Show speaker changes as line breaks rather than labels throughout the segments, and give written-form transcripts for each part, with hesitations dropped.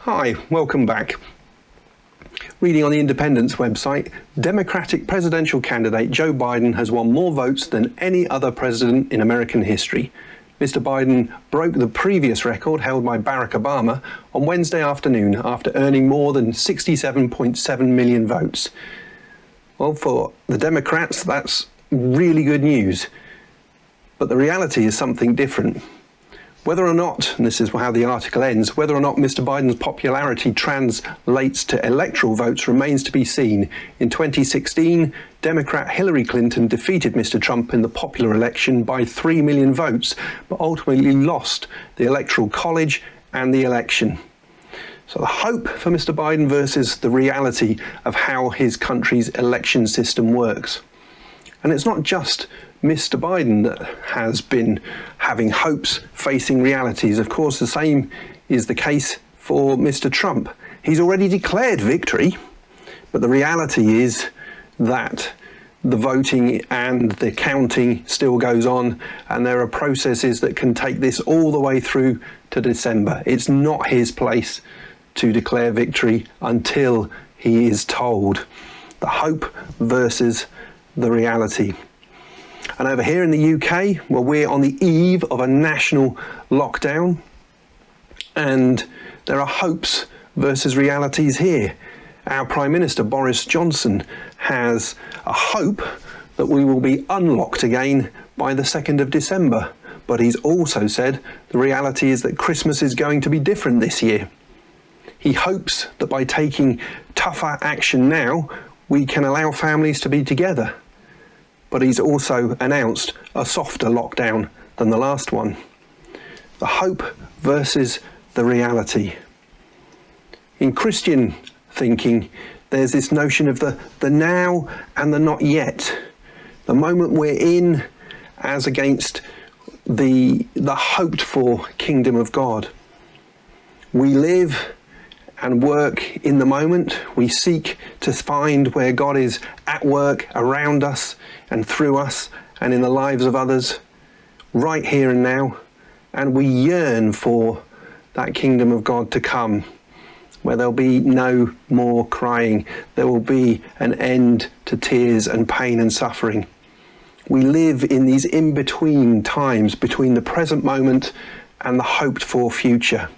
Hi, welcome back. Reading on the Independent's website, Democratic presidential candidate Joe Biden has won more votes than any other president in American history. Mr. Biden broke the previous record held by Barack Obama on Wednesday afternoon after earning more than 67.7 million votes. Well, for the Democrats, that's really good news. But the reality is something different. Whether or not, and this is how the article ends, whether or not Mr. Biden's popularity translates to electoral votes remains to be seen. In 2016, Democrat Hillary Clinton defeated Mr. Trump in the popular election by 3 million votes, but ultimately lost the Electoral College and the election. So the hope for Mr. Biden versus the reality of how his country's election system works. And it's not just Mr. Biden that has been having hopes facing realities. Of course, the same is the case for Mr. Trump. He's already declared victory, but the reality is that the voting and the counting still goes on, and there are processes that can take this all the way through to December. It's not his place to declare victory until he is told. The hope versus the reality. And over here in the UK, well, we're on the eve of a national lockdown, and there are hopes versus realities here. Our Prime Minister Boris Johnson has a hope that we will be unlocked again by the 2nd of December. But he's also said the reality is that Christmas is going to be different this year. He hopes that by taking tougher action now, we can allow families to be together. But he's also announced a softer lockdown than the last one. The hope versus the reality. In Christian thinking, there's this notion of the now and the not yet. The moment we're in as against the hoped for kingdom of God. We live and work in the moment. We seek to find where God is at work around us and through us and in the lives of others, right here and now. And we yearn for that kingdom of God to come, where there'll be no more crying. There will be an end to tears and pain and suffering. We live in these in-between times between the present moment and the hoped for future.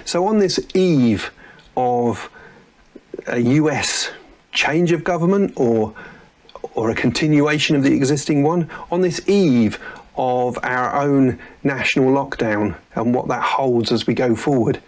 So on this eve of a US change of government or a continuation of the existing one, on this eve of our own national lockdown and what that holds as we go forward,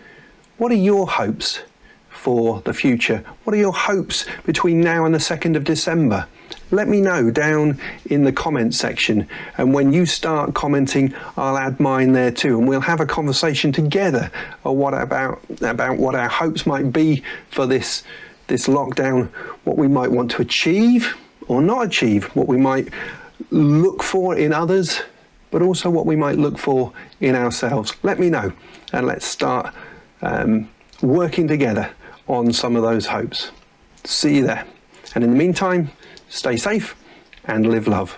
what are your hopes for the future? What are your hopes between now and the 2nd of December? Let me know down in the comments section, and when you start commenting, I'll add mine there too, and we'll have a conversation together about what our hopes might be for this lockdown, what we might want to achieve or not achieve, what we might look for in others, but also what we might look for in ourselves. Let me know, and let's start working together on some of those hopes. See you there. And in the meantime, stay safe and live love.